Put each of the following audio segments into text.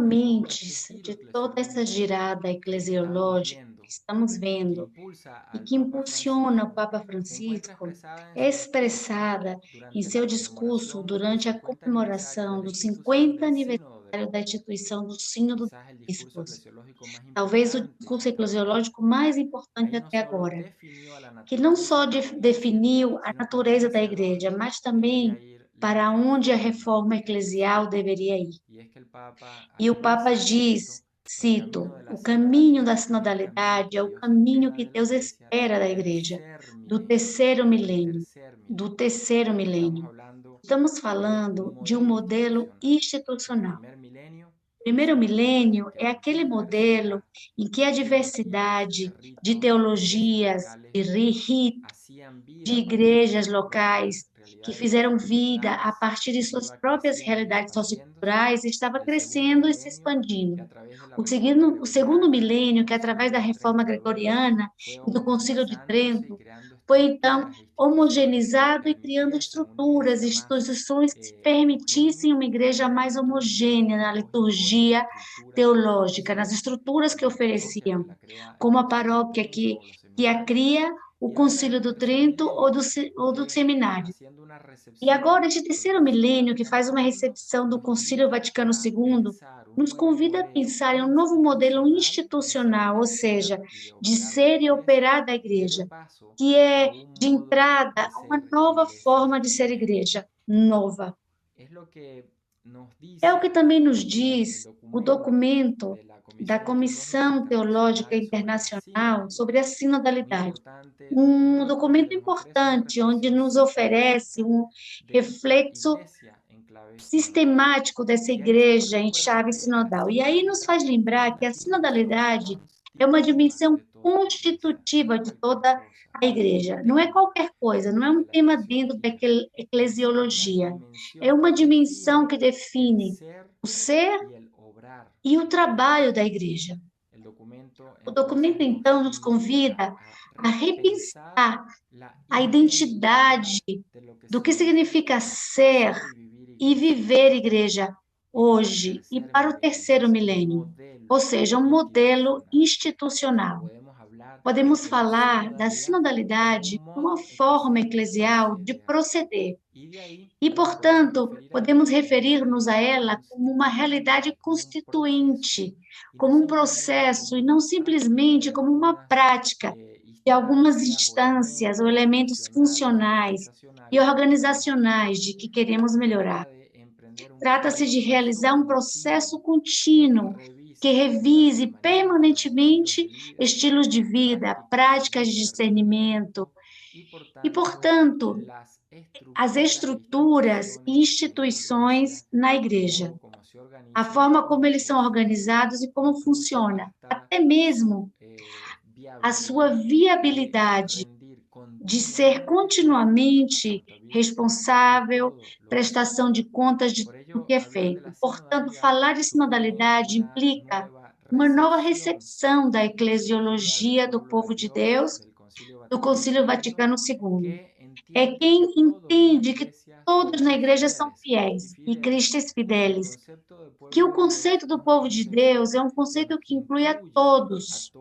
componentes objetivo de toda essa eclesiológico girada que estamos eclesiológica que viendo estamos y que vendo impulsa e al que Papa impulsiona o Francisco Papa se encuentra Francisco expresada en é su discurso expressada em durante la seu discurso conmemoración del durante a 50 aniversario comemoração de la do institución 50 del Sínodo del aniversário da Papa, instituição do Sínodo dos quizás el discurso Bispos, eclesiológico más talvez o importante discurso hasta ahora. eclesiológico mais importante Ahí no até solo agora, definió a la que não só naturaleza de la iglesia, definiu a sino también natureza da hacia igreja, dónde mas debería também ir la para onde a reforma reforma eclesial. eclesial deveria ir. Y es que el Papa E o Papa analiza, cito, diz, el camino cito, de la o caminho da sinodalidad es el camino sinodalidade que é o Dios caminho espera que de la Deus iglesia espera del da igreja, tercer do milenio, terceiro del milênio, tercer do milenio. terceiro Estamos milênio. hablando Estamos de un falando de um modelo modelo institucional. El institucional. primer milenio O es primeiro el modelo en el milênio que é la aquele modelo diversidad em que a de teologías, de diversidade de ritos, de iglesias teologias, locales de ritos, hacían de vida a partir de igrejas sus propias locais que realidades fizeram vida a socioculturales, partir de suas iba próprias creciendo y realidades expandiéndose, socioculturais, estava y el segundo crescendo e se milenio, que expandindo. a través de la reforma O segundo gregoriana y del milênio, que através da Concilio reforma Trento II, gregoriana fue e do Concílio de homogeneizándose y Trento, creando foi então estructuras e instituciones que homogeneizado e criando permitiesen una estruturas, iglesia más instituições que permitissem homogénea uma en igreja el mais liturgia, homogênea na teológico, en las liturgia estructuras que teológica, nas ofrecía, estruturas que como la parroquia que ofereciam, la crea el como a Concilio de paróquia Trento o los que a seminarios. cria o Y ahora Concílio este do tercer Trento ou milenio, do que seminário. haciendo una E recepción agora, este del terceiro Concilio milênio, que Vaticano faz uma II, recepção do nos Concílio invita Vaticano a II, pensar un nos nuevo convida a modelo pensar em um novo modelo institucional de institucional, ou seja, ser y de de operar de la ser e iglesia, operar da que dé igreja, paso que a é un de modo entrada de a uma ser nova iglesia forma de ser diferente. igreja, nova. Es lo que nos É o que dice também nos el diz o documento documento de la da Comisión Teológica Comissão Teológica Internacional sobre la Internacional sobre Sinodalidad, a un sinodalidade. importante Um documento donde documento nos ofrece una importante, onde reflexión nos oferece sistemática um de esta reflexo iglesia en clave sinodal. sistemático dessa Y ahí nos igreja em recuerda chave que la sinodal. E aí nos faz sinodalidad es lembrar que la a dimensión sinodalidade é uma constitutiva dimensão de toda la iglesia, no constitutiva es de cualquier toda cosa, a no es igreja. un Não é tema qualquer coisa, não é dentro um de la tema dentro da eclesiología, es una eclesiologia. É dimensión uma que dimensão define que el define ser o ser y el obrar e o de la trabalho iglesia. da igreja. El documento O entonces documento, nos então, nos invita convida a a repensar repensar la a identidad identidade de lo que do que significa significa ser ser y vivir e iglesia viver igreja y para el hoje e tercer para o milenio, terceiro un milênio, ou modelo seja, um modelo institucional. institucional. Podemos hablar Podemos de la falar da sinodalidad como sinodalidade un como uma modo forma eclesial de eclesial de proceder proceder y de ahí e, nos podemos portanto, referir a podemos ella como una referir-nos a realidad ela como uma realidade constitutiva, como un proceso constituinte, y no como um simplemente como processo e não una práctica simplesmente de como uma algunas prática de algumas instancias o instâncias ou elementos elementos funcionales y funcionais e organizacionales que queremos mejorar. organizacionais de que queremos Se melhorar. trata de emprender un Trata-se de proceso realizar um processo continuo que contínuo que revise una y revise permanentemente estilos permanentemente de vida, estilos de vida, prácticas de práticas de discernimento discernimiento y por e, tanto portanto, las as estructuras e estruturas e instituciones en la iglesia, instituições na el igreja, modo como se a organizan y forma como cómo eles são funcionan, organizados e como incluso funciona, hasta até su mesmo a sua viabilidad de viabilidade rendir de ser continuamente cuentas a continuamente contabilistas de responsável, todo lo que se hace. prestação de contas de Por tudo ello, que é hablar de feito. la Portanto, sinodalidad falar de supone sinodalidade una implica nueva uma nova recepción recepção da de la ideología del eclesiologia do pueblo de povo de Dios Deus, del Concilio do Vaticano Concílio II, Vaticano II. que É entiende que quem todos en la entende que iglesia todos na somos igreja são fieles, Christi fiéis e Fideles, cristes y que el fidelis, concepto de que pueblo o de Dios conceito es do un povo de concepto Deus é um que conceito que inclui incluye a todos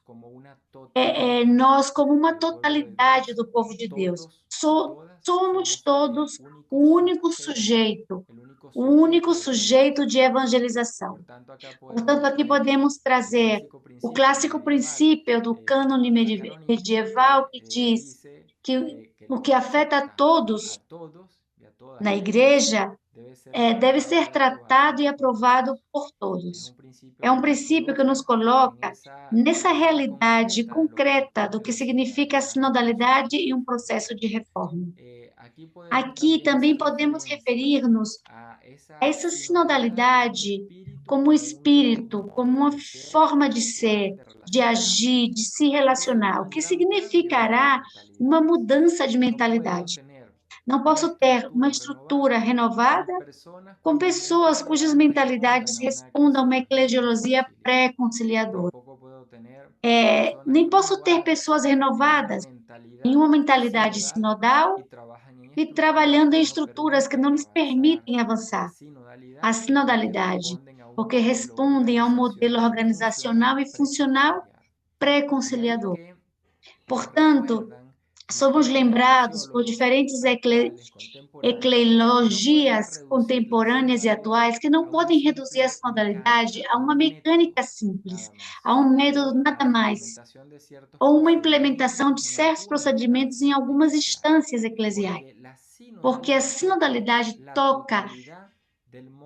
como una totalidad. nós como uma El pueblo de Dios, totalidade do povo de Deus. todos y todas Somos somos el todos único o único sujeto, sujeito, el único o único sujeto de sujeito de evangelización. evangelização. Por tanto, acá podemos Portanto, aqui traer podemos el trazer clásico o principio clássico medieval princípio do cânone anacronístico medieval que que diz dice que que o el que que afeta a afecta a todos todos y a todas na en la iglesia igreja debe ser deve tratado ser y aprobado tratado e por aprovado todos. por Es todos. un principio É um que nos princípio que nos coloca en coloca esa nessa realidad realidade concreta de lo que concreta do supone que la significa a sinodalidad y un proceso sinodalidade de e um reforma. processo de reforma. Aquí podemos Aqui también também hacer podemos referencia referir-nos a a esa essa sinodalidad como un sinodalidade espíritu, como como un espírito, como modo uma de ser, forma de de actuar, ser, de de relacionarse, agir, de se que relacionar, implica o un que gran cambio de significará mentalidad. uma mudança de No puedo mentalidade. tener Não una posso ter uma estructura estrutura renovada renovada con personas com cujas pessoas cujas mentalidades respondan mentalidades a una respondam a uma eclesiología eclesiologia reconciliadora. pré-conciliadora. Tampoco puedo tener personas Nem posso ter renovadas pessoas en una renovadas em mentalidad uma mentalidade sinodal sinodal y trabajan en e estructuras trabalhando que em no estruturas que não permiten lhes avanzar permitem la avançar a sinodalidad y que sinodalidade responden a porque respondem a um modelo organizacional e funcional pré-conciliador. Portanto, somos lembrados por diferentes eclesiologias contemporâneas e atuais que não podem reduzir a sinodalidade a uma mecânica simples, a um método nada mais, ou uma implementação de certos procedimentos em algumas instâncias eclesiais, porque a sinodalidade toca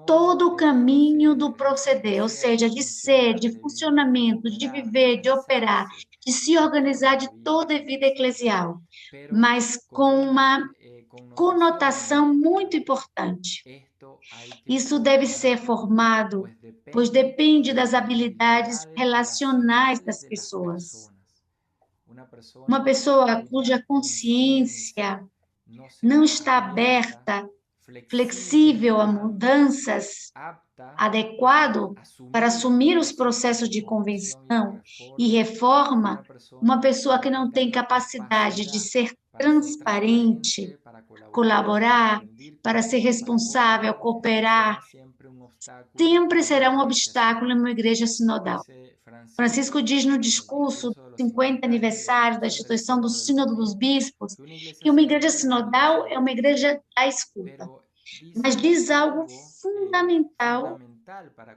todo o caminho do proceder, ou seja, de ser, de funcionamento, de viver, de operar, de se organizar de toda a vida eclesial, mas com uma conotação muito importante. Isso deve ser formado, pois depende das habilidades relacionais das pessoas. Uma pessoa cuja consciência não está aberta, flexível a mudanças, adequado para assumir os processos de convenção e reforma, uma pessoa que não tem capacidade de ser transparente, colaborar, para ser responsável, cooperar, sempre será um obstáculo em uma igreja sinodal. Francisco diz no discurso do 50 aniversário da instituição do Sínodo dos Bispos que uma igreja sinodal é uma igreja da escuta, mas diz algo fundamental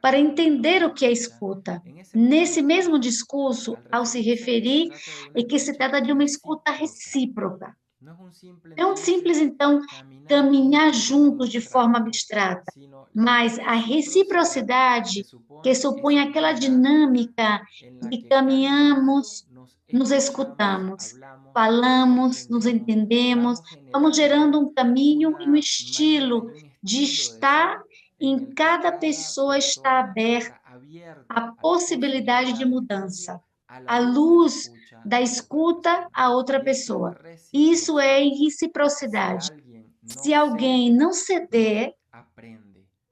para entender o que é escuta. Nesse mesmo discurso, ao se referir, é que se trata de uma escuta recíproca. Não é simples, então, caminhar juntos de forma abstrata, mas a reciprocidade que supõe aquela dinâmica de caminhamos, nos escutamos, falamos, nos entendemos, vamos gerando um caminho e um estilo de estar em cada pessoa está aberta à possibilidade de mudança, à luz da escuta a outra pessoa. Isso é em reciprocidade. Se alguém não ceder,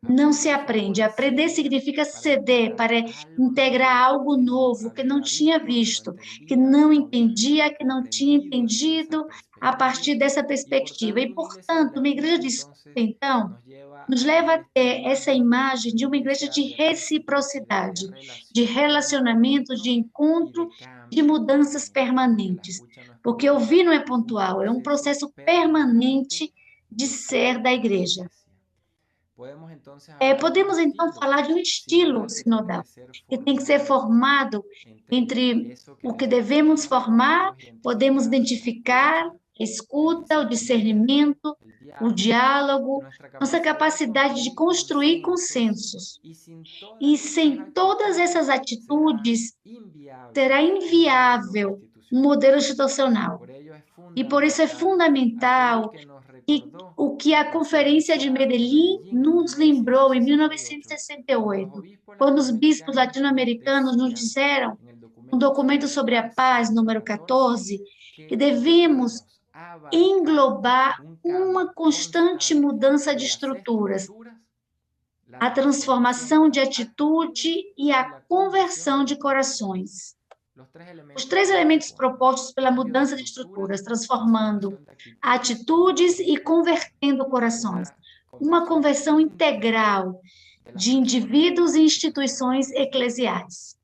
não se aprende. Aprender significa ceder para integrar algo novo que não tinha visto, que não entendia, que não tinha entendido a partir dessa perspectiva. E, portanto, uma igreja de escuta, então, nos leva a ter essa imagem de uma igreja de reciprocidade, de relacionamento, de encontro, de mudanças permanentes. Porque ouvir não é pontual, é um processo permanente de ser da igreja. Podemos, então, falar de um estilo sinodal, que tem que ser formado entre o que devemos formar, podemos identificar, a escuta, o discernimento, o diálogo, nossa capacidade de construir consensos. E sem todas essas atitudes, será inviável um modelo institucional. E por isso é fundamental o que a Conferência de Medellín nos lembrou em 1968, quando os bispos latino-americanos nos disseram, no documento sobre a paz, número 14, que devemos englobar uma constante mudança de estruturas, a transformação de atitude e a conversão de corações. Os três elementos propostos pela mudança de estruturas, transformando atitudes e convertendo corações. Uma conversão integral de indivíduos e instituições eclesiais.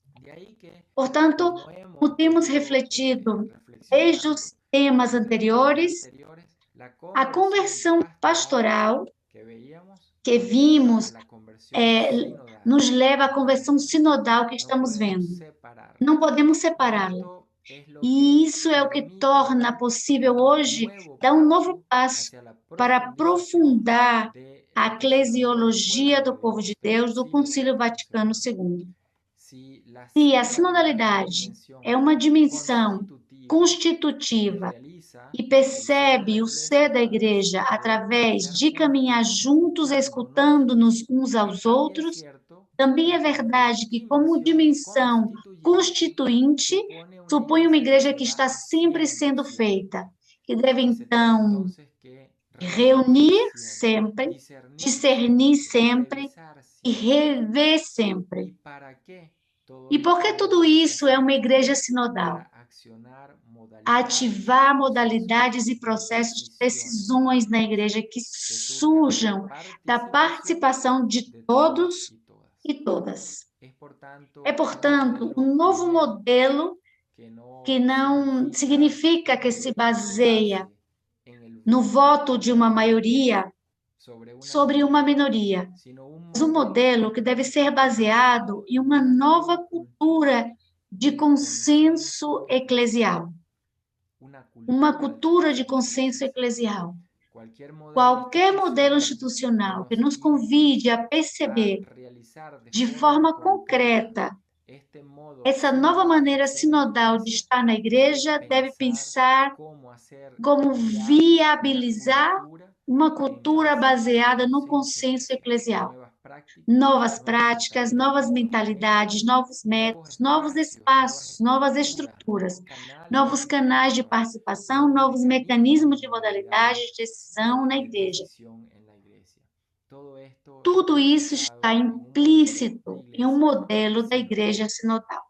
Portanto, como temos refletido desde os temas anteriores, a conversão pastoral que vimos nos leva à conversão sinodal que estamos vendo. Não podemos separá-la. E isso é o que torna possível hoje dar um novo passo para aprofundar a eclesiologia do povo de Deus do Concílio Vaticano II. Se a sinodalidade é uma dimensão constitutiva e percebe o ser da igreja através de caminhar juntos, escutando-nos uns aos outros, também é verdade que, como dimensão constituinte, supõe uma igreja que está sempre sendo feita, que deve, então, reunir sempre, discernir sempre e rever sempre. E por que tudo isso é uma igreja sinodal? Ativar modalidades e processos de decisões na igreja que surjam da participação de todos e todas. Es por É, tanto un portanto, modelo um que novo no, modelo que que no não significa significa que se se base baseia en el no voto voto de de una uma mayoría maioria sobre una sobre uma minoría, minoria, sino un mas um modelo modelo que deve ser basado baseado em en uma una nova nueva cultura cultura de de consenso consenso eclesial, eclesial, una uma cultura de cultura de consenso consenso eclesial. eclesial. Cualquier modelo Qualquer modelo institucional que institucional que nos nos convide invite a a perceber realizar de de forma forma concreta concreta este modo essa nova sinodal de maneira ser en la sinodal de iglesia, estar na debe igreja deve pensar pensar cómo hacer como viable una viabilizar cultura uma en cultura base al baseada no consenso consenso eclesial, eclesial. nuevas prácticas, Novas nuevas práticas, novas mentalidades, nuevos mentalidades, métodos, novos nuevos métodos, novos espacios, nuevas espaços, novas estructuras, nuevos estruturas, canales de novos canais de participación, participação, nuevos novos mecanismos de mecanismos de modalidade modalidades de decisão na de igreja. decisión en la iglesia. Todo esto Tudo isso está implicado en un modelo de implícito em um iglesia modelo da sinodal. igreja sinodal.